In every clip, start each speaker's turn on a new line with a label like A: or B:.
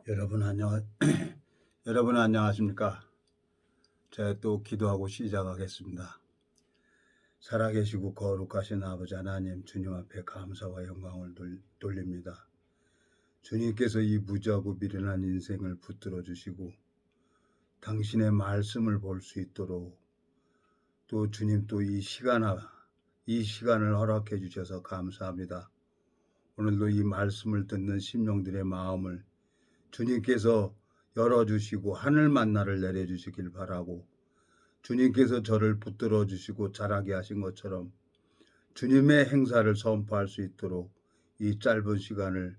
A: 여러분 안녕 여러분 안녕하십니까? 제가 또 기도하고 시작하겠습니다. 살아계시고 거룩하신 아버지 하나님, 주님 앞에 감사와 영광을 돌립니다. 주님께서 이 무지하고 미련한 인생을 붙들어 주시고 당신의 말씀을 볼 수 있도록 또 주님 또 이 시간을 허락해 주셔서 감사합니다. 오늘도 이 말씀을 듣는 심령들의 마음을 주님께서 열어주시고 하늘 만나를 내려주시길 바라고, 주님께서 저를 붙들어 주시고 자라게 하신 것처럼 주님의 행사를 선포할 수 있도록 이 짧은 시간을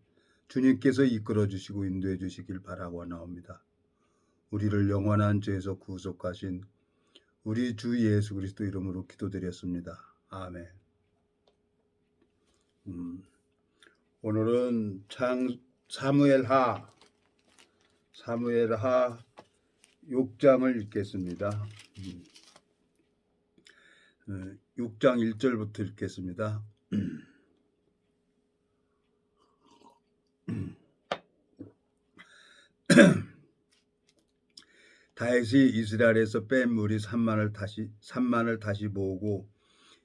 A: 주님께서 이끌어 주시고 인도해 주시길 바라고 나옵니다. 우리를 영원한 죄에서 구속하신 우리 주 예수 그리스도 이름으로 기도드렸습니다. 아멘. 오늘은 사무엘하 6장을 읽겠습니다. 6장 1절부터 읽겠습니다. 다윗이 이스라엘에서 뺀 무리 3만을 다시 모으고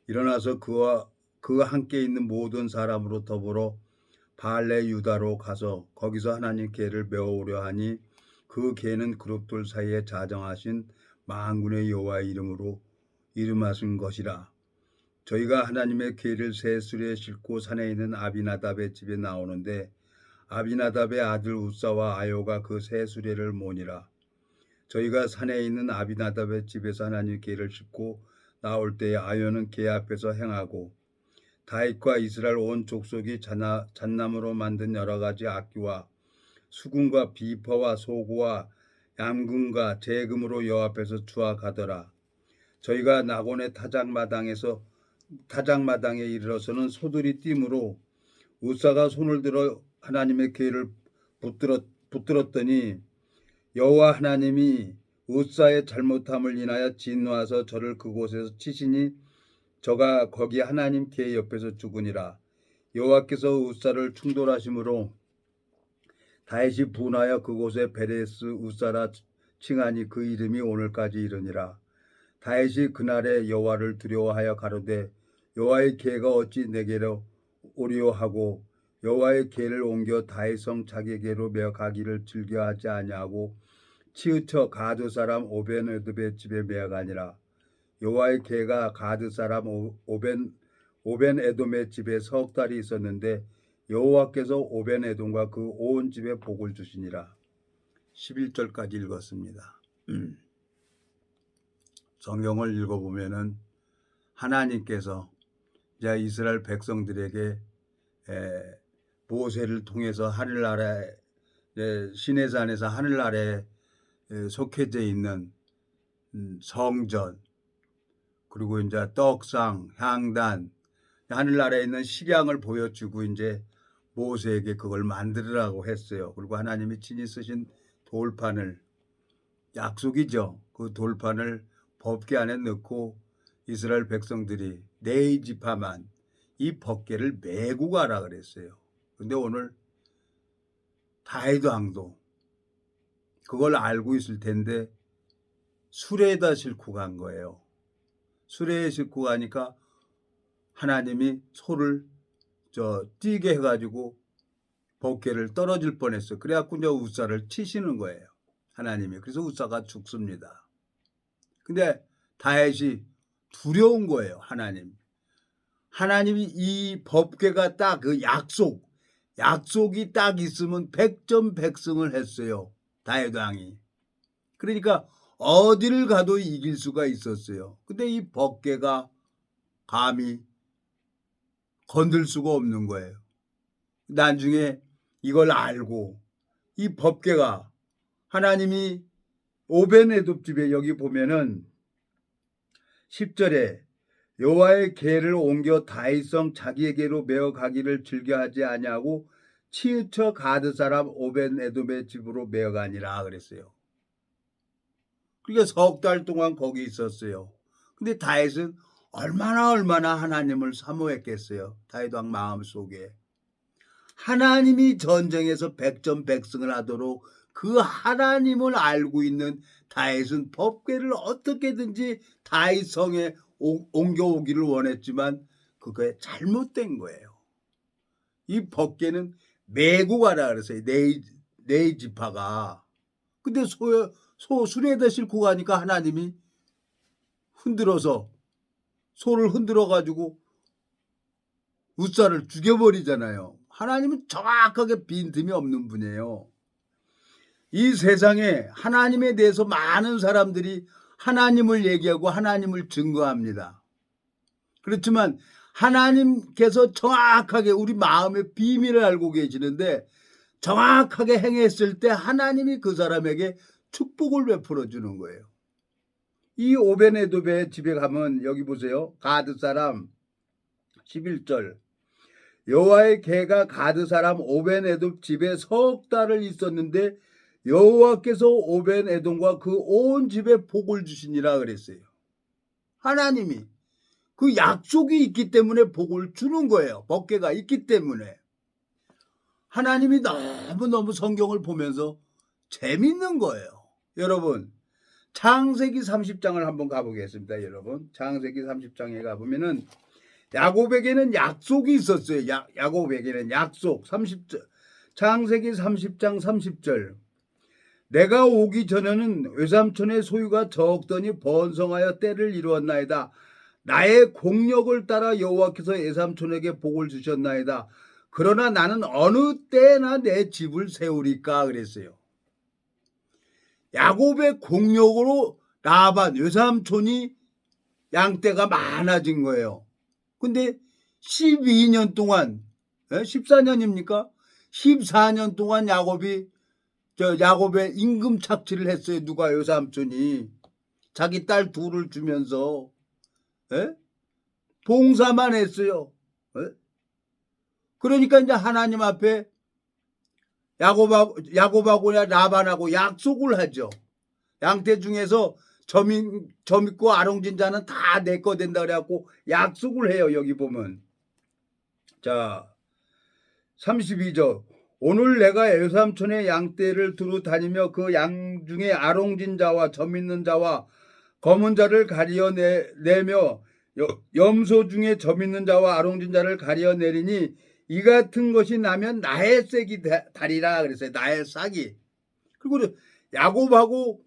A: 일어나서 그와 함께 있는 모든 사람으로 더불어 발레 유다로 가서 거기서 하나님 계를 메어오려 하니 그 계는 그룹들 사이에 자정하신 만군의 여호와의 이름으로 이름하신 것이라. 저희가 하나님의 계를 새 수레에 싣고 산에 있는 아비나답의 집에 나오는데 아비나답의 아들 우사와 아요가 그 새 수레를 모니라. 저희가 산에 있는 아비나답의 집에서 하나님의 계를 싣고 나올 때에 아요는 계 앞에서 행하고 다윗과 이스라엘 온 족속이 잣나무로 만든 여러 가지 악기와 수금과 비퍼와 소고와 얌금과 재금으로 여호와 앞에서 주악하더라. 저희가 나곤의 타작마당에 이르러서는 소들이 뛰므로 우사가 손을 들어 하나님의 계를 붙들었더니 여호와 하나님이 우사의 잘못함을 인하여 진노하사 저를 그곳에서 치시니 저가 거기 하나님 계 옆에서 죽으니라. 여호와께서 우사를 충돌하심으로 다윗이 분하여 그곳에 베레스 우사라 칭하니 그 이름이 오늘까지 이르니라. 다윗이 그날에 여호와를 두려워하여 가로되 여호와의 계가 어찌 내게로 오리오 하고 여호와의 계를 옮겨 다윗 성 자기에게로 메어 가기를 즐겨하지 아니하고 치우쳐 가드 사람 오벤에돔의 집에 메어 가니라. 여호와의 계가 가드 사람 오벤에돔의 집에 석 달이 있었는데 여호와께서 오벤에돔과 그 온 집에 복을 주시니라. 11절까지 읽었습니다. 성경을 읽어보면은 하나님께서 이제 이스라엘 백성들에게 모세를 통해서 하늘나라에 시내산에서 하늘나라에 속해져 있는 성전, 그리고 이제 떡상, 향단, 하늘나라에 있는 식양을 보여주고 이제 모세에게 그걸 만들으라고 했어요. 그리고 하나님이 친히 쓰신 돌판을, 약속이죠. 그 돌판을 법궤 안에 넣고 이스라엘 백성들이 네 지파만 이 법궤를 메고 가라 그랬어요. 근데 오늘 다윗 왕도 그걸 알고 있을 텐데 수레에다 싣고 간 거예요. 수레에 싣고 가니까 하나님이 소를 뛰게 해가지고 법궤를 떨어질 뻔했어요. 그래갖고 이제 우사를 치시는 거예요. 하나님이. 그래서 우사가 죽습니다. 근데 다윗이 두려운 거예요. 하나님이 이 법궤가 딱 그 약속이 딱 있으면 백전백승을 했어요. 다윗 왕이. 그러니까 어디를 가도 이길 수가 있었어요. 근데 이 법궤가 감히 건들 수가 없는 거예요. 나중에 이걸 알고 이 법궤가 하나님이 오벤에돔 집에 여기 보면은 10절에 여호와의 계를 옮겨 다윗성 자기에게로 메어 가기를 즐겨하지 아니하고 치우쳐 가드 사람 오벤에돔의 집으로 메어 가니라 그랬어요. 그러니까 석 달 동안 거기 있었어요. 근데 다윗은 얼마나 하나님을 사모했겠어요. 다윗 왕 마음속에. 하나님이 전쟁에서 백전백승을 하도록 그 하나님을 알고 있는 다윗은 법궤를 어떻게든지 다윗 성에 옮겨오기를 원했지만 그게 잘못된 거예요. 이 법궤는 메고 가라 그랬어요. 네 지파가. 근데 수레에다 싣고 가니까 하나님이 흔들어서 소를 흔들어 가지고 웃사를 죽여버리잖아요. 하나님은 정확하게 빈틈이 없는 분이에요. 이 세상에 하나님에 대해서 많은 사람들이 하나님을 얘기하고 하나님을 증거합니다. 그렇지만 하나님께서 정확하게 우리 마음의 비밀을 알고 계시는데 정확하게 행했을 때 하나님이 그 사람에게 축복을 베풀어 주는 거예요. 이 오벤에돔의 집에 가면 여기 보세요. 가드 사람 11절 여호와의 개가 가드 사람 오벤에돔 집에 석 달을 있었는데 여호와께서 오벤에돔과 그 온 집에 복을 주시니라 그랬어요. 하나님이 그 약속이 있기 때문에 복을 주는 거예요. 법궤가 있기 때문에. 하나님이 너무너무 성경을 보면서 재밌는 거예요. 여러분 창세기 30장을 한번 가보겠습니다. 여러분 창세기 30장에 가보면은 야곱에게는 약속이 있었어요. 야곱에게는 약속. 창세기 30장 30절 내가 오기 전에는 외삼촌의 소유가 적더니 번성하여 때를 이루었나이다. 나의 공력을 따라 여호와께서 외삼촌에게 복을 주셨나이다. 그러나 나는 어느 때나 내 집을 세우리까 그랬어요. 야곱의 공력으로 라반 외삼촌이 양떼가 많아진 거예요. 근데 12년 동안 14년입니까? 14년 동안 야곱의 임금 착취를 했어요. 누가 외삼촌이 자기 딸 둘을 주면서 봉사만 했어요. 그러니까 이제 하나님 앞에 야곱하고나 라반하고 약속을 하죠. 양떼 중에서 점 있고 아롱진 자는 다 내 거 된다 그래갖고 약속을 해요. 여기 보면 자 32절 오늘 내가 외삼촌의 양떼를 두루 다니며 그 양 중에 아롱진 자와 점 있는 자와 검은 자를 가려내며 염소 중에 점 있는 자와 아롱진 자를 가려내리니 이 같은 것이 나면 나의 싹이 다리라 그랬어요. 나의 싹이. 그리고 야곱하고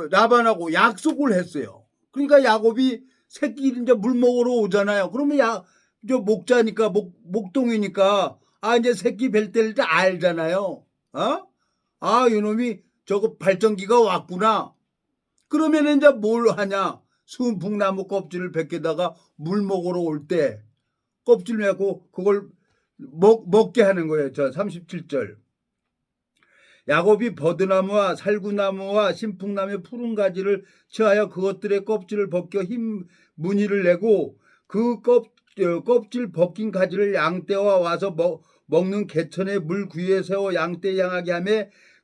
A: 라반하고 약속을 했어요. 그러니까 야곱이 새끼를 이제 물 먹으러 오잖아요. 그러면 목자니까 목동이니까 이제 새끼 뵐 때를 알잖아요. 이놈이 저거 발전기가 왔구나. 그러면 이제 뭘 하냐? 순풍나무 껍질을 벗겨다가 물 먹으러 올 때 껍질 내고 그걸 먹게 하는 거예요. 저 37절. 야곱이 버드나무와 살구나무와 신풍나무의 푸른 가지를 취하여 그것들의 껍질을 벗겨 흰 무늬를 내고 그 껍질 벗긴 가지를 양떼와 와서 먹는 개천의 물 귀에 세워 양떼 향하게 하며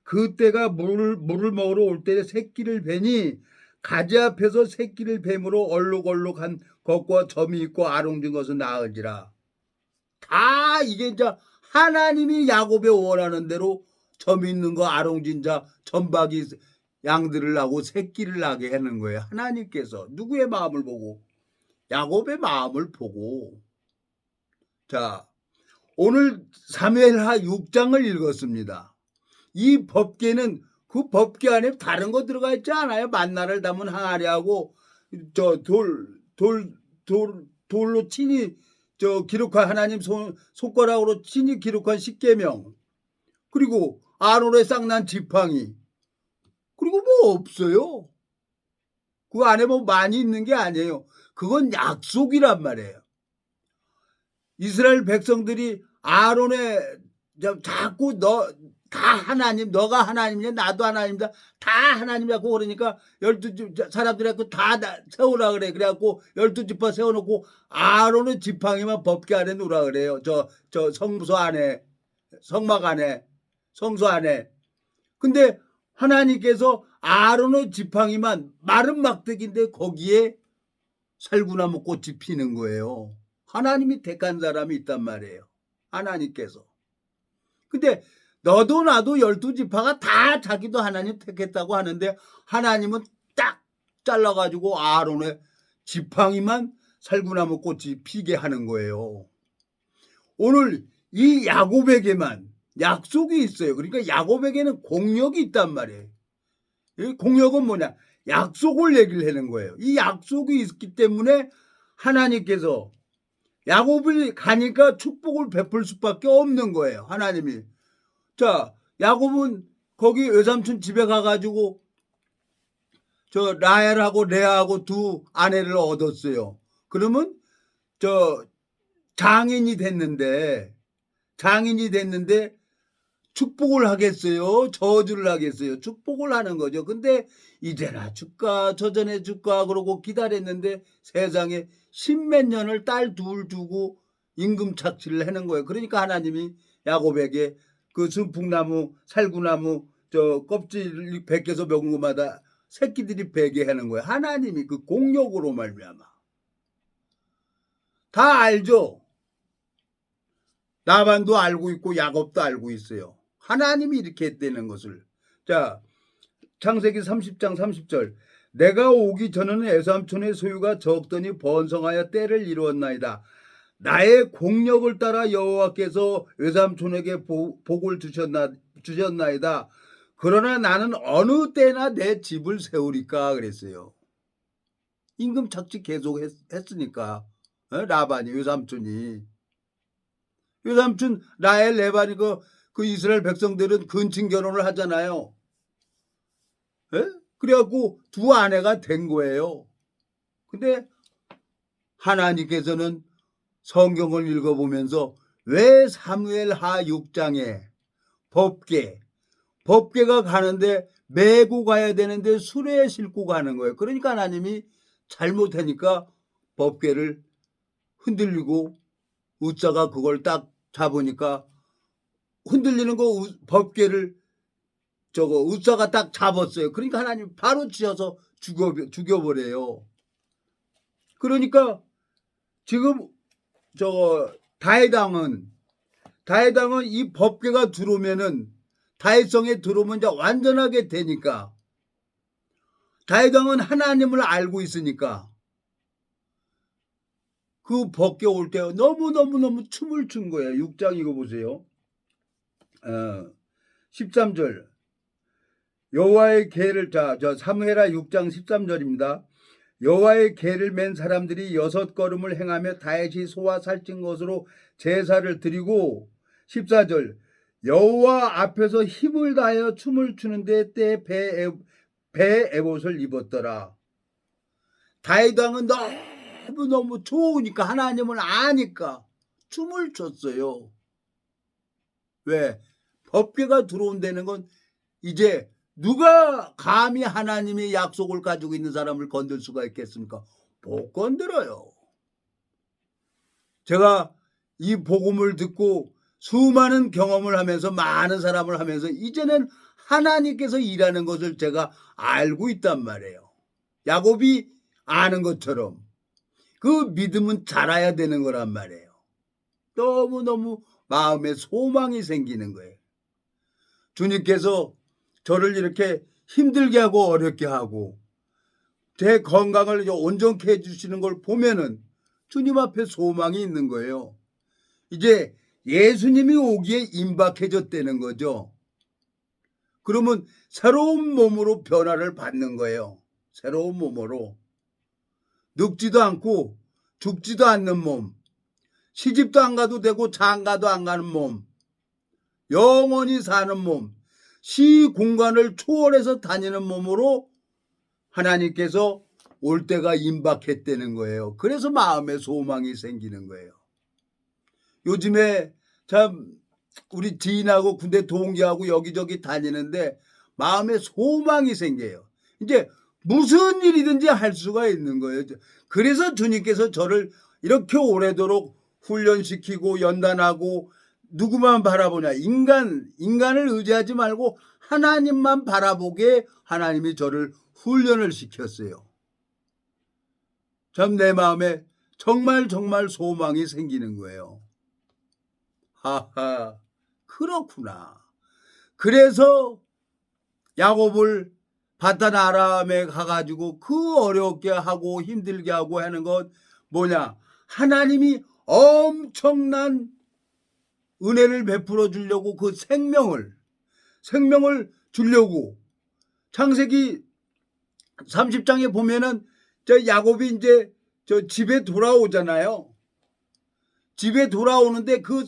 A: 그때가 물을 먹으러 올 때 새끼를 베니 가지 앞에서 새끼를 뱀으로 얼룩얼룩한 것과 점이 있고 아롱진 것은 나으지라. 다 이게 이제 하나님이 야곱에 원하는 대로 점 있는 거 아롱진 자 점박이 양들을 낳고 새끼를 낳게 하는 거예요. 하나님께서 누구의 마음을 보고? 야곱의 마음을 보고. 자, 오늘 사무엘하 6장을 읽었습니다. 이 법궤는 그 법궤 안에 다른 거 들어가 있지 않아요? 만나를 담은 항아리하고 돌로 친히 기록한 하나님 손가락으로 친히 기록한 십계명, 그리고 아론의 쌍난 지팡이, 그리고 뭐 없어요. 그 안에 뭐 많이 있는 게 아니에요. 그건 약속이란 말이에요. 이스라엘 백성들이 아론의 자꾸 다 하나님, 너가 하나님이냐 나도 하나님이다, 다 하나님이라고 그러니까 12 사람들이 다 세우라 그래. 그래갖고 12지파 세워놓고 아론의 지팡이만 법궤 안에 놓으라 그래요. 저 성소 안에, 성막 안에, 성소 안에. 근데 하나님께서 아론의 지팡이만 마른 막대기인데 거기에 살구나무 꽃이 피는 거예요. 하나님이 택한 사람이 있단 말이에요. 하나님께서. 근데 너도 나도 12지파가 다 자기도 하나님 택했다고 하는데 하나님은 딱 잘라가지고 아론의 지팡이만 살구나무 꽃이 피게 하는 거예요. 오늘 이 야곱에게만 약속이 있어요. 그러니까 야곱에게는 공력이 있단 말이에요. 이 공력은 뭐냐? 약속을 얘기를 하는 거예요. 이 약속이 있기 때문에 하나님께서 야곱이 가니까 축복을 베풀 수밖에 없는 거예요. 하나님이. 자, 야곱은 거기 외삼촌 집에 가가지고 저 라헬하고 레아하고 두 아내를 얻었어요. 그러면 저 장인이 됐는데 축복을 하겠어요? 저주를 하겠어요? 축복을 하는 거죠. 근데 이제나 줄까 저전에 줄까 그러고 기다렸는데 세상에 십몇 년을 딸 둘 두고 임금 착취를 하는 거예요. 그러니까 하나님이 야곱에게 그 순풍나무 살구나무 저 껍질 벗겨서 먹은 것마다 새끼들이 배게 하는 거예요. 하나님이 그 공력으로 말미암아. 다 알죠? 라반도 알고 있고 야곱도 알고 있어요. 하나님이 이렇게 했다는 것을. 자, 창세기 30장 30절. 내가 오기 전에는 에삼촌의 소유가 적더니 번성하여 때를 이루었나이다. 나의 공력을 따라 여호와께서 외삼촌에게 복을 주셨나이다. 그러나 나는 어느 때나 내 집을 세우리까 그랬어요. 임금 착취 계속 했으니까 라반이 외삼촌이. 외삼촌 라헬 레반이 그 이스라엘 백성들은 근친 결혼을 하잖아요. 그래갖고 두 아내가 된 거예요. 근데 하나님께서는 성경을 읽어보면서 왜 사무엘하 6장에 법궤가 가는데 메고 가야 되는데 수레에 싣고 가는 거예요. 그러니까 하나님이 잘못하니까 법궤를 흔들리고 웃자가 그걸 딱 잡으니까 흔들리는 거 법궤를 웃자가 딱 잡았어요. 그러니까 하나님 바로 지어서 죽여버려요. 그러니까 지금 다해당은 이 법궤가 들어오면은 다해성에 들어오면 이제 완전하게 되니까 다해당은 하나님을 알고 있으니까 그 법궤 올 때 너무 춤을 춘 거예요. 6장 이거 보세요. 13절 여호와의 계를 사무엘하 6장 13절입니다. 여호와의 계를 맨 사람들이 6걸음을 행하며 다윗이 소와 살찐 것으로 제사를 드리고 14절 여호와 앞에서 힘을 다하여 춤을 추는데 때 배 에봇을 입었더라. 다윗 왕은 너무 좋으니까 하나님을 아니까 춤을 췄어요. 왜? 법궤가 들어온다는 건 이제 누가 감히 하나님의 약속을 가지고 있는 사람을 건들 수가 있겠습니까? 못 건드려요. 제가 이 복음을 듣고 수많은 경험을 하면서 많은 사람을 하면서 이제는 하나님께서 일하는 것을 제가 알고 있단 말이에요. 야곱이 아는 것처럼 그 믿음은 자라야 되는 거란 말이에요. 너무너무 마음에 소망이 생기는 거예요. 주님께서 저를 이렇게 힘들게 하고 어렵게 하고 제 건강을 온전케 해주시는 걸 보면은 주님 앞에 소망이 있는 거예요. 이제 예수님이 오기에 임박해졌다는 거죠. 그러면 새로운 몸으로 변화를 받는 거예요. 새로운 몸으로. 늙지도 않고 죽지도 않는 몸. 시집도 안 가도 되고 장가도 안 가는 몸. 영원히 사는 몸. 시 공간을 초월해서 다니는 몸으로 하나님께서 올 때가 임박했다는 거예요. 그래서 마음에 소망이 생기는 거예요. 요즘에 참 우리 지인하고 군대 동기하고 여기저기 다니는데 마음에 소망이 생겨요. 이제 무슨 일이든지 할 수가 있는 거예요. 그래서 주님께서 저를 이렇게 오래도록 훈련시키고 연단하고 누구만 바라보냐. 인간을 의지하지 말고 하나님만 바라보게 하나님이 저를 훈련을 시켰어요. 참 내 마음에 정말 소망이 생기는 거예요. 하하. 그렇구나. 그래서 야곱을 바단 아람에 가가지고 그 어렵게 하고 힘들게 하고 하는 건 뭐냐? 하나님이 엄청난 은혜를 베풀어 주려고 그 생명을 주려고. 창세기 30장에 보면은 저 야곱이 이제 저 집에 돌아오잖아요. 집에 돌아오는데 그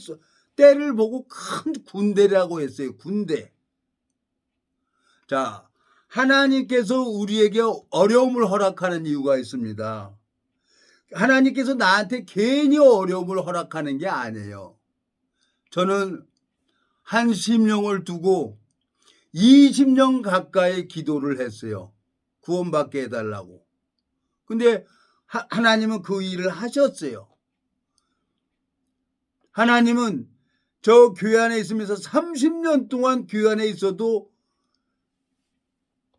A: 때를 보고 큰 군대라고 했어요. 군대. 자, 하나님께서 우리에게 어려움을 허락하는 이유가 있습니다. 하나님께서 나한테 괜히 어려움을 허락하는 게 아니에요. 저는 한 심령을 두고 20년 가까이 기도를 했어요. 구원받게 해달라고. 근데 하나님은 그 일을 하셨어요. 하나님은 저 교회 안에 있으면서 30년 동안 교회 안에 있어도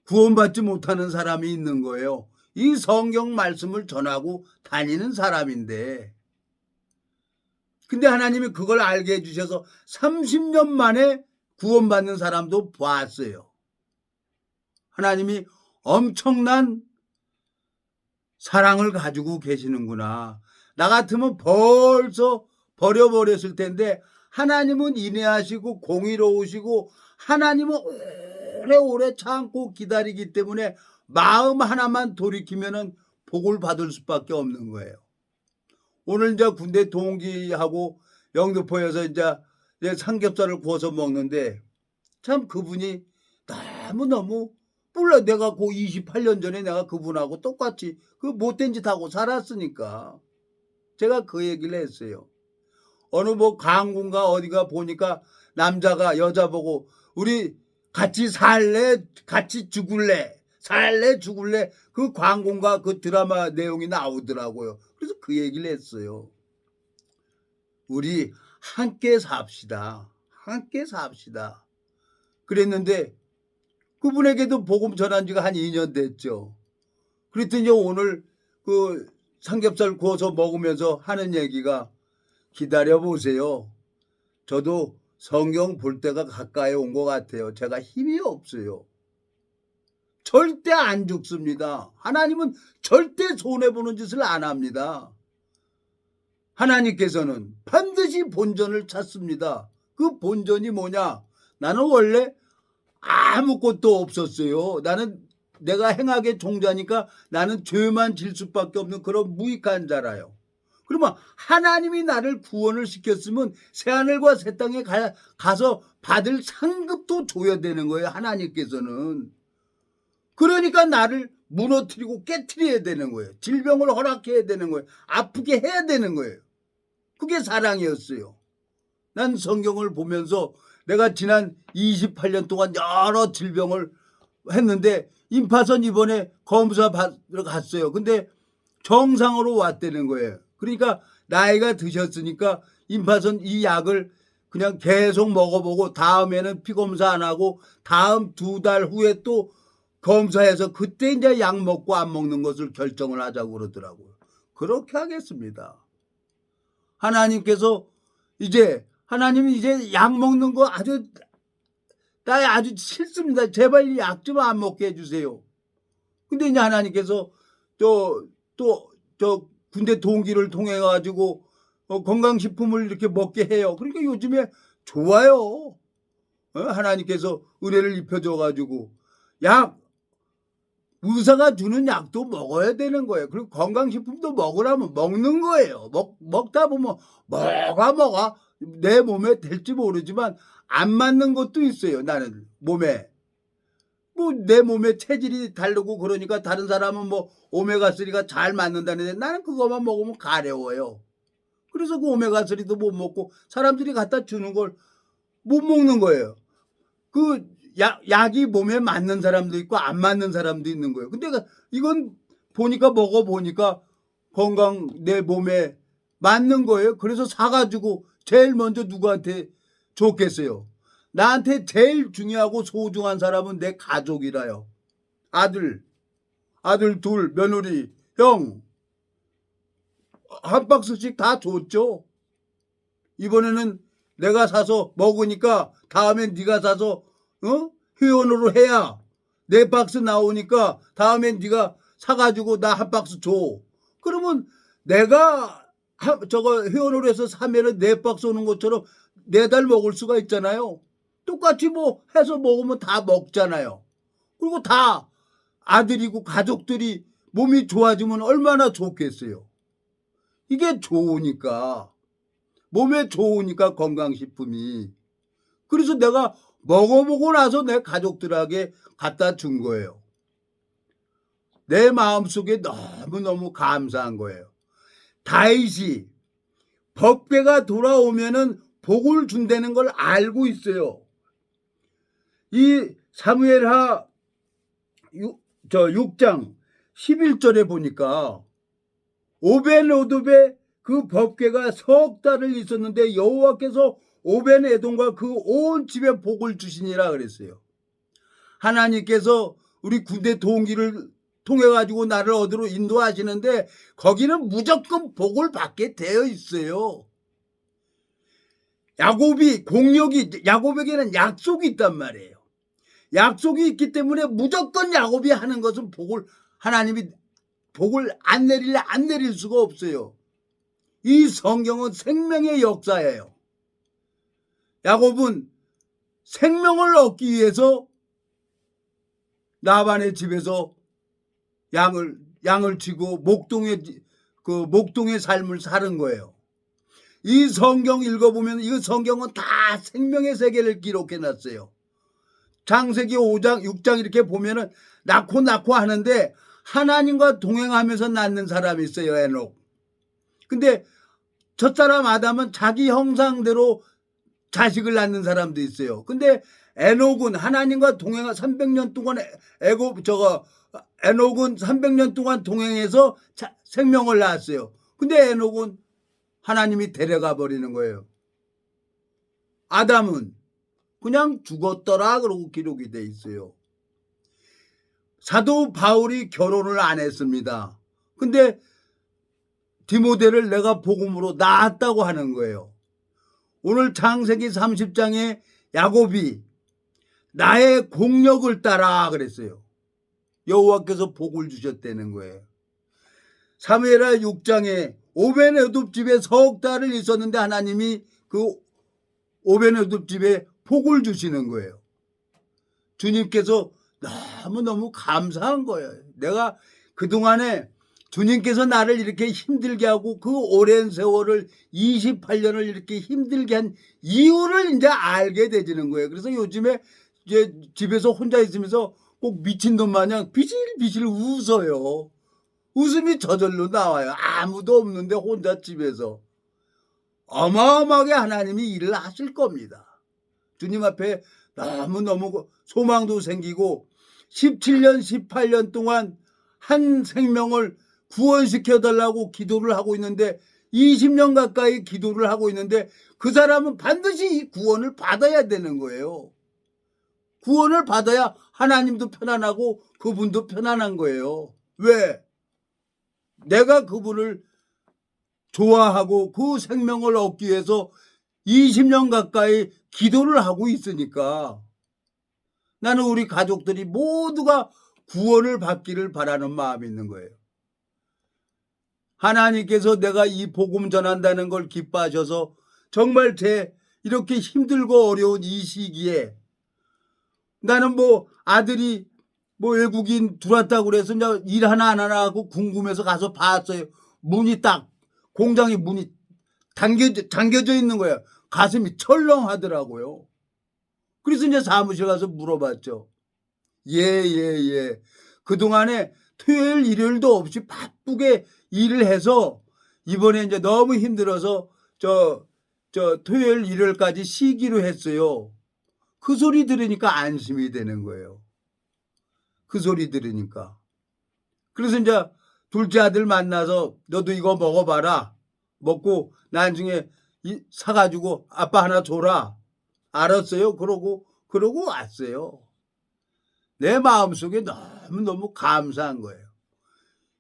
A: 구원받지 못하는 사람이 있는 거예요. 이 성경 말씀을 전하고 다니는 사람인데. 근데 하나님이 그걸 알게 해주셔서 30년 만에 구원받는 사람도 봤어요. 하나님이 엄청난 사랑을 가지고 계시는구나. 나 같으면 벌써 버려버렸을 텐데 하나님은 인내하시고 공의로우시고 하나님은 오래오래 참고 기다리기 때문에 마음 하나만 돌이키면은 복을 받을 수밖에 없는 거예요. 오늘 이제 군대 동기하고 영등포에서 이제 삼겹살을 구워서 먹는데 참 그분이 너무너무 몰라. 내가 그 28년 전에 내가 그분하고 똑같이 그 못된 짓 하고 살았으니까 제가 그 얘기를 했어요. 어느 뭐 강군가 어디가 보니까 남자가 여자 보고 우리 같이 살래 같이 죽을래 살래 죽을래 그 광고인가 그 드라마 내용이 나오더라고요. 그래서 그 얘기를 했어요. 우리 함께 삽시다. 함께 삽시다. 그랬는데 그분에게도 복음 전한 지가 한 2년 됐죠. 그랬더니 오늘 그 삼겹살 구워서 먹으면서 하는 얘기가 기다려보세요. 저도 성경 볼 때가 가까이 온 것 같아요. 제가 힘이 없어요. 절대 안 죽습니다. 하나님은 절대 손해보는 짓을 안 합니다. 하나님께서는 반드시 본전을 찾습니다. 그 본전이 뭐냐? 나는 원래 아무것도 없었어요. 나는 내가 행악의 종자니까 나는 죄만 질 수밖에 없는 그런 무익한 자라요. 그러면 하나님이 나를 구원을 시켰으면 새하늘과 새 땅에 가서 받을 상급도 줘야 되는 거예요. 하나님께서는. 그러니까 나를 무너뜨리고 깨트려야 되는 거예요. 질병을 허락해야 되는 거예요. 아프게 해야 되는 거예요. 그게 사랑이었어요. 난 성경을 보면서 내가 지난 28년 동안 여러 질병을 했는데 임파선 이번에 검사 받으러 갔어요. 근데 정상으로 왔다는 거예요. 그러니까 나이가 드셨으니까 임파선 이 약을 그냥 계속 먹어보고 다음에는 피검사 안 하고 다음 2달 후에 또 검사해서 그때 이제 약 먹고 안 먹는 것을 결정을 하자고 그러더라고요. 그렇게 하겠습니다. 하나님이 이제 약 먹는 거 나 아주 싫습니다. 제발 이 약 좀 안 먹게 해주세요. 근데 이제 하나님께서 저 군대 동기를 통해 가지고 건강식품을 이렇게 먹게 해요. 그러니까 요즘에 좋아요. 하나님께서 은혜를 입혀줘 가지고 의사가 주는 약도 먹어야 되는 거예요. 그리고 건강식품도 먹으라면 먹는 거예요. 먹다 보면 뭐가 내 몸에 될지 모르지만 안 맞는 것도 있어요. 나는 몸에. 뭐 내 몸에 체질이 다르고 그러니까 다른 사람은 뭐 오메가3가 잘 맞는다는데 나는 그것만 먹으면 가려워요. 그래서 그 오메가3도 못 먹고 사람들이 갖다 주는 걸 못 먹는 거예요. 그 약이 몸에 맞는 사람도 있고 안 맞는 사람도 있는 거예요. 근데 이건 먹어보니까 건강 내 몸에 맞는 거예요. 그래서 사가지고 제일 먼저 누구한테 줬겠어요. 나한테 제일 중요하고 소중한 사람은 내 가족이라요. 아들 2, 며느리, 형. 한 박스씩 다 줬죠. 이번에는 내가 사서 먹으니까 다음엔 네가 사서 회원으로 해야 4박스 나오니까 다음엔 네가 사가지고 나 1박스 줘. 그러면 내가 저거 회원으로 해서 사면은 4박스 오는 것처럼 4달 먹을 수가 있잖아요. 똑같이 뭐 해서 먹으면 다 먹잖아요. 그리고 다 아들이고 가족들이 몸이 좋아지면 얼마나 좋겠어요. 이게 좋으니까, 몸에 좋으니까 건강식품이. 그래서 내가 먹어보고 나서 내 가족들에게 갖다 준 거예요. 내 마음속에 너무너무 감사한 거예요. 다윗이 법궤가 돌아오면은 복을 준다는 걸 알고 있어요. 이 사무엘하 6장 11절에 보니까 오벤에돔의 그 법궤가 석 달을 있었는데 여호와께서 오벤에돔과 그 온 집에 복을 주시니라 그랬어요. 하나님께서 우리 군대 동기를 통해 가지고 나를 어디로 인도하시는데 거기는 무조건 복을 받게 되어 있어요. 야곱에게는 약속이 있단 말이에요. 약속이 있기 때문에 무조건 야곱이 하는 것은 하나님이 복을 안 내릴 수가 없어요. 이 성경은 생명의 역사예요. 야곱은 생명을 얻기 위해서 라반의 집에서 양을 치고 목동의 삶을 사는 거예요. 이 성경 읽어보면 이 성경은 다 생명의 세계를 기록해 놨어요. 창세기 5장, 6장 이렇게 보면은 낳고 하는데 하나님과 동행하면서 낳는 사람이 있어요, 에녹. 근데 첫사람 아담은 자기 형상대로 자식을 낳는 사람도 있어요. 근데 에녹은 하나님과 300년 동안 에녹은 300년 동안 동행해서 생명을 낳았어요. 근데 에녹은 하나님이 데려가 버리는 거예요. 아담은 그냥 죽었더라 그러고 기록이 돼 있어요. 사도 바울이 결혼을 안 했습니다. 근데 디모데를 내가 복음으로 낳았다고 하는 거예요. 오늘 창세기 30장에 야곱이 나의 공력을 따라 그랬어요. 여호와께서 복을 주셨다는 거예요. 사무엘하 6장에 오벤에돔 집에 석 달을 있었는데 하나님이 그 오벤에돔 집에 복을 주시는 거예요. 주님께서 너무너무 감사한 거예요. 내가 그동안에 주님께서 나를 이렇게 힘들게 하고 그 오랜 세월을 28년을 이렇게 힘들게 한 이유를 이제 알게 되지는 거예요. 그래서 요즘에 이제 집에서 혼자 있으면서 꼭 미친놈 마냥 비실비실 웃어요. 웃음이 저절로 나와요. 아무도 없는데 혼자 집에서. 어마어마하게 하나님이 일을 하실 겁니다. 주님 앞에 너무너무 소망도 생기고 17년, 18년 동안 한 생명을 구원시켜달라고 기도를 하고 있는데 20년 가까이 기도를 하고 있는데 그 사람은 반드시 이 구원을 받아야 되는 거예요. 구원을 받아야 하나님도 편안하고 그분도 편안한 거예요. 왜? 내가 그분을 좋아하고 그 생명을 얻기 위해서 20년 가까이 기도를 하고 있으니까 나는 우리 가족들이 모두가 구원을 받기를 바라는 마음이 있는 거예요. 하나님께서 내가 이 복음 전한다는 걸 기뻐하셔서 정말 이렇게 힘들고 어려운 이 시기에 나는 아들이 외국인 들어왔다고 그래서 일 하나 안 하나 하고 궁금해서 가서 봤어요. 공장의 문이 잠겨져 있는 거예요. 가슴이 철렁하더라고요. 그래서 이제 사무실 가서 물어봤죠. 예. 그동안에 토요일, 일요일도 없이 바쁘게 일을 해서 이번에 이제 너무 힘들어서 토요일, 일요일까지 쉬기로 했어요. 그 소리 들으니까 안심이 되는 거예요. 그 소리 들으니까. 그래서 이제 둘째 아들 만나서 너도 이거 먹어봐라. 먹고 나중에 사가지고 아빠 하나 줘라. 알았어요. 그러고 왔어요. 내 마음속에 너무너무 감사한 거예요.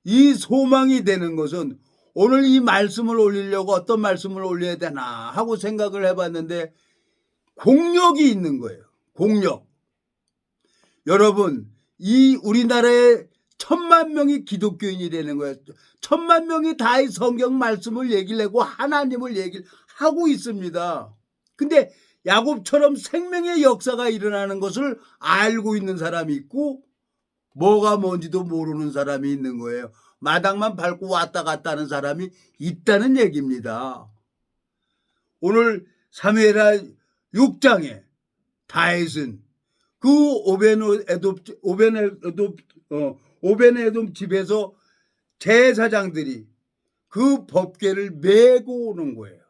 A: 이 소망이 되는 것은 오늘 이 말씀을 올리려고 어떤 말씀을 올려야 되나 하고 생각을 해봤는데 공력이 있는 거예요. 공력. 여러분, 이 우리나라에 1000만 명이 기독교인이 되는 거예요. 1000만 명이 다 이 성경 말씀을 얘기를 하고 하나님을 얘기를 하고 있습니다. 근데 야곱처럼 생명의 역사가 일어나는 것을 알고 있는 사람이 있고 뭐가 뭔지도 모르는 사람이 있는 거예요. 마당만 밟고 왔다 갔다 하는 사람이 있다는 얘기입니다. 오늘 사무엘하 6장에 다윗은 그 오벤에돔 집에서 제사장들이 그 법궤를 메고 오는 거예요.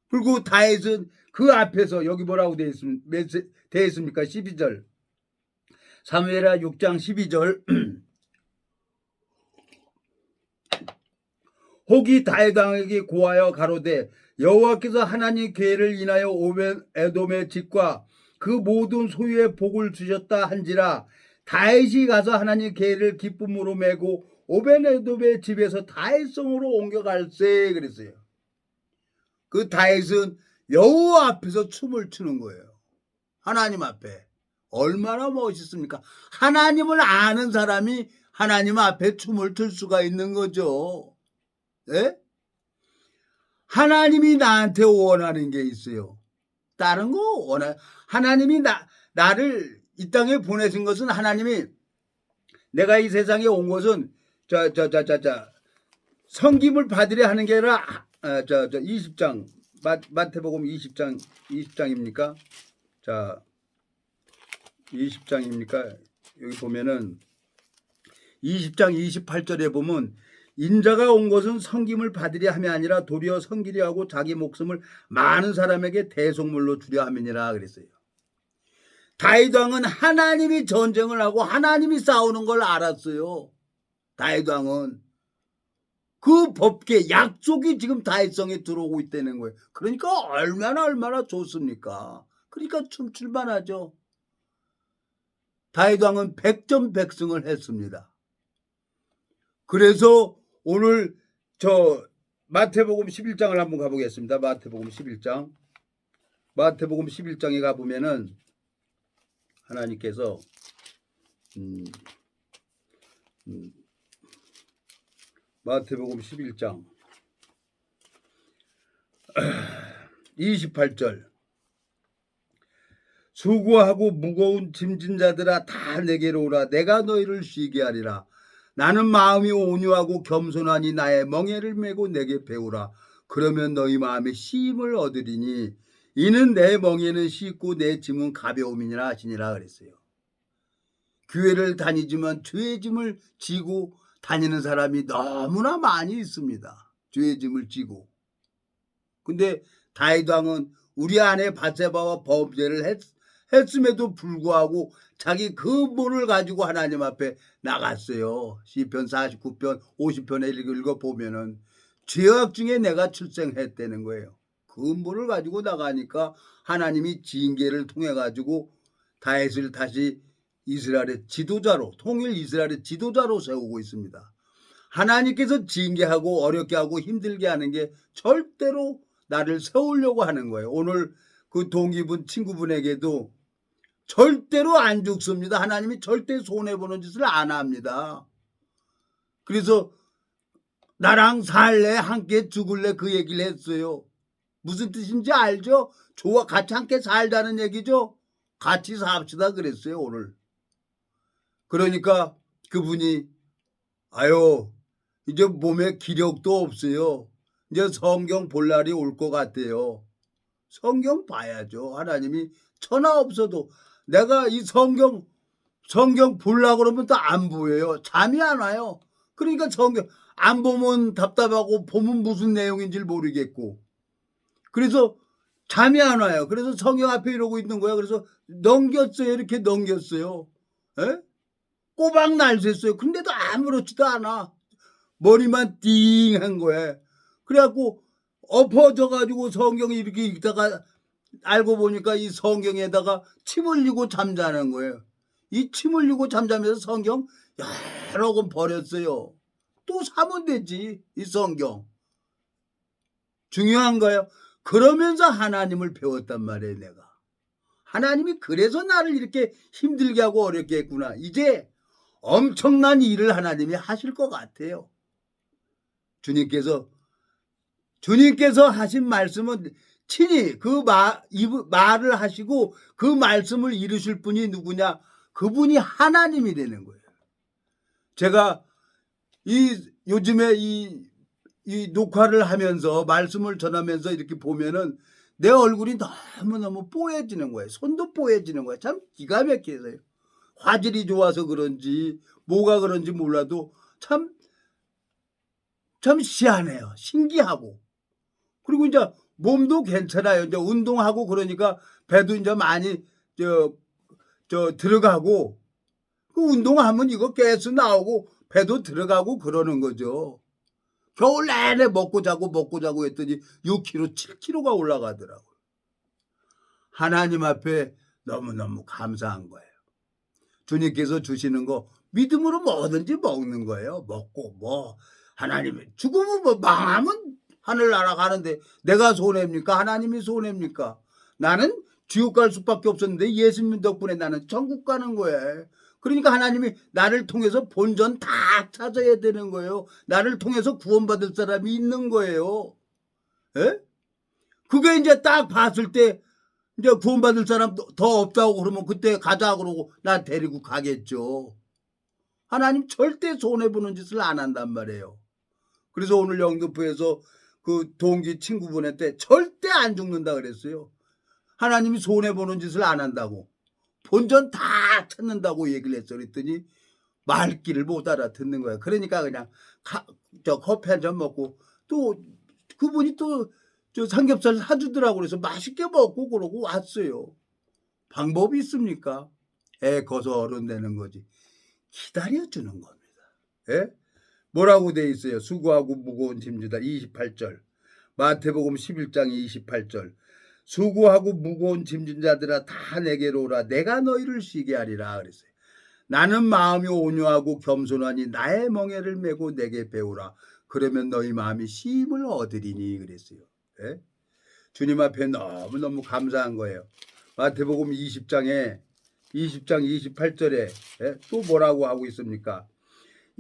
A: 그리고 다윗은 그 앞에서 여기 뭐라고 되어 있습니까? 12절. 사무엘하 6장 12절. 혹이 다윗 왕에게 고하여 가로되 여호와께서 하나님 계를 인하여 오벤에돔의 집과 그 모든 소유의 복을 주셨다 한지라 다윗이 가서 하나님 계를 기쁨으로 메고 오벤에돔의 집에서 다윗성으로 옮겨갈세 그랬어요. 그 다윗은 여호와 앞에서 춤을 추는 거예요. 하나님 앞에. 얼마나 멋있습니까? 하나님을 아는 사람이 하나님 앞에 춤을 출 수가 있는 거죠. 예? 하나님이 나한테 원하는 게 있어요. 다른 거 하나님이 나를 이 땅에 보내신 것은 하나님이 내가 이 세상에 온 것은 섬김을 받으려 하는 게 아니라 20장 마태복음 20장입니까? 자 20장입니까? 여기 보면은 20장 28절에 보면 인자가 온 것은 섬김을 받으려 함이 아니라 도리어 섬기려 하고 자기 목숨을 많은 사람에게 대속물로 주려 함이니라 그랬어요. 다윗 왕은 하나님이 전쟁을 하고 하나님이 싸우는 걸 알았어요. 다윗 왕은 그 법궤 약속이 지금 다윗성에 들어오고 있다는 거예요. 그러니까 얼마나 좋습니까? 그러니까 춤출만 하죠. 다윗 왕은 백전백승을 했습니다. 그래서 오늘 마태복음 11장을 한번 가보겠습니다. 마태복음 11장에 가보면은 하나님께서 마태복음 11장 28절 수고하고 무거운 짐진 자들아 다 내게로 오라 내가 너희를 쉬게 하리라 나는 마음이 온유하고 겸손하니 나의 멍에를 메고 내게 배우라 그러면 너희 마음에 쉼을 얻으리니 이는 내 멍에는 쉽고 내 짐은 가벼움이니라 하시니라 그랬어요. 교회를 다니지만 죄의 짐을 지고 다니는 사람이 너무나 많이 있습니다. 죄의 짐을 지고. 근데 다윗 왕은 우리 아내 밧세바와 범죄를 했음에도 불구하고 자기 근본을 가지고 하나님 앞에 나갔어요. 시편 49편 50편에 읽어보면은 죄악 중에 내가 출생했다는 거예요. 근본을 가지고 나가니까 하나님이 징계를 통해 가지고 다윗을 다시 이스라엘의 지도자로 통일 이스라엘의 지도자로 세우고 있습니다. 하나님께서 징계하고 어렵게 하고 힘들게 하는 게 절대로 나를 세우려고 하는 거예요. 오늘 그 동기분 친구분에게도 절대로 안 죽습니다. 하나님이 절대 손해보는 짓을 안 합니다. 그래서 나랑 살래 함께 죽을래 그 얘기를 했어요. 무슨 뜻인지 알죠? 좋아 같이 함께 살자는 얘기죠. 같이 삽시다 그랬어요 오늘. 그러니까 그분이 아유 이제 몸에 기력도 없어요. 이제 성경 볼 날이 올 것 같아요. 성경 봐야죠. 하나님이 천하 없어도 내가 이 성경 보려고 그러면 또 안 보여요. 잠이 안 와요. 그러니까 성경 안 보면 답답하고 보면 무슨 내용인지 모르겠고 그래서 잠이 안 와요. 그래서 성경 앞에 이러고 있는 거야. 그래서 넘겼어요. 이렇게 넘겼어요. 에? 꼬박 날 샜어요. 근데도 아무렇지도 않아. 머리만 띵한 거야. 그래갖고 엎어져가지고 성경을 이렇게 읽다가 알고 보니까 이 성경에다가 침 흘리고 잠자는 거예요. 이 침 흘리고 잠자면서 성경 여러 권 버렸어요. 또 사면 되지. 이 성경. 중요한 거예요. 그러면서 하나님을 배웠단 말이에요, 내가. 하나님이 그래서 나를 이렇게 힘들게 하고 어렵게 했구나. 이제 엄청난 일을 하나님이 하실 것 같아요. 주님께서 하신 말씀은 친히 그 말을 하시고 그 말씀을 이루실 분이 누구냐? 그분이 하나님이 되는 거예요. 제가 요즘에 이 녹화를 하면서 말씀을 전하면서 이렇게 보면은 내 얼굴이 너무너무 뽀얘지는 거예요. 손도 뽀얘지는 거예요. 참 기가 막혀서요. 화질이 좋아서 그런지 뭐가 그런지 몰라도 참 희한해요. 신기하고. 그리고 이제 몸도 괜찮아요. 이제 운동하고 그러니까 배도 이제 많이 들어가고, 그 운동하면 이거 가스 나오고 배도 들어가고 그러는 거죠. 겨울 내내 먹고 자고 했더니 6kg, 7kg가 올라가더라고요. 하나님 앞에 너무너무 감사한 거예요. 주님께서 주시는 거 믿음으로 뭐든지 먹는 거예요. 먹고 하나님이 죽으면 망하면 하늘나라 가는데 내가 손해입니까? 하나님이 손해입니까? 나는 지옥 갈 수밖에 없었는데 예수님 덕분에 나는 천국 가는 거예요. 그러니까 하나님이 나를 통해서 본전 다 찾아야 되는 거예요. 나를 통해서 구원받을 사람이 있는 거예요. 에? 그게 이제 딱 봤을 때 이제 구원받을 사람 더 없다고 그러면 그때 가자 그러고 나 데리고 가겠죠. 하나님 절대 손해보는 짓을 안 한단 말이에요. 그래서 오늘 영등포에서 그 동기 친구분한테 절대 안 죽는다 그랬어요. 하나님이 손해보는 짓을 안 한다고. 본전 다 찾는다고 얘기를 했어. 그랬더니 말귀를 못 알아듣는 거야. 그러니까 그냥 커피 한 잔 먹고 또 그분이 또 삼겹살 사주더라고. 그래서 맛있게 먹고 그러고 왔어요. 방법이 있습니까? 애 커서 어른 되는 거지. 기다려주는 겁니다. 예? 뭐라고 돼 있어요? 수고하고 무거운 짐지다. 28절. 마태복음 11장 28절. 수고하고 무거운 짐진 자들아 다 내게로 오라. 내가 너희를 쉬게 하리라 그랬어요. 나는 마음이 온유하고 겸손하니 나의 멍에를 메고 내게 배우라. 그러면 너희 마음이 쉼을 얻으리니 그랬어요. 예? 주님 앞에 너무너무 감사한 거예요. 마태복음 20장 28절에 예? 또 뭐라고 하고 있습니까?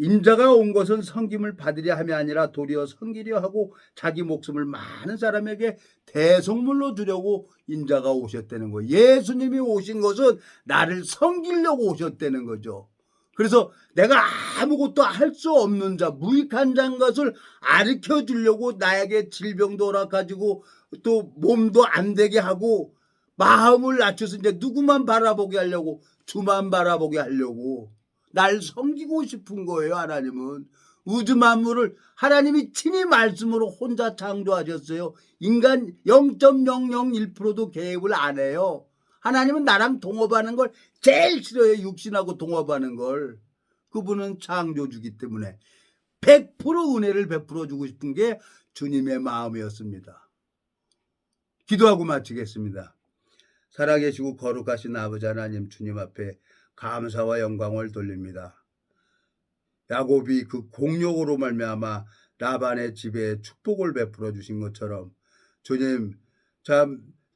A: 인자가 온 것은 섬김을 받으려 함이 아니라 도리어 섬기려 하고 자기 목숨을 많은 사람에게 대속물로 주려고 인자가 오셨다는 거예요. 예수님이 오신 것은 나를 섬기려고 오셨다는 거죠. 그래서 내가 아무것도 할 수 없는 자, 무익한 자인 것을 가르쳐 주려고 나에게 질병도 허락가지고 또 몸도 안 되게 하고 마음을 낮춰서 이제 누구만 바라보게 하려고, 주만 바라보게 하려고 날 섬기고 싶은 거예요. 하나님은 우주 만물을 하나님이 친히 말씀으로 혼자 창조하셨어요. 인간 0.001%도 개입을 안 해요. 하나님은 나랑 동업하는 걸 제일 싫어요. 육신하고 동업하는 걸. 그분은 창조주기 때문에 100% 은혜를 베풀어 주고 싶은 게 주님의 마음이었습니다. 기도하고 마치겠습니다. 살아계시고 거룩하신 아버지 하나님, 주님 앞에 감사와 영광을 돌립니다. 야곱이 그 공력으로 말미암아 라반의 집에 축복을 베풀어 주신 것처럼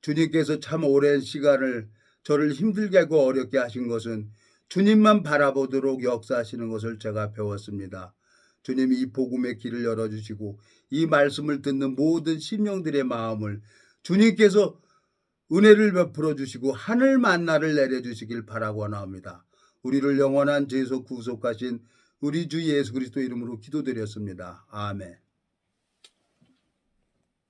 A: 주님께서 참 오랜 시간을 저를 힘들게 하고 어렵게 하신 것은 주님만 바라보도록 역사하시는 것을 제가 배웠습니다. 주님이 이 복음의 길을 열어주시고 이 말씀을 듣는 모든 심령들의 마음을 주님께서 은혜를 베풀어 주시고 하늘 만나를 내려주시길 바라고 나옵니다. 우리를 영원한 죄에서 구속하신 우리 주 예수 그리스도 이름으로 기도드렸습니다. 아멘.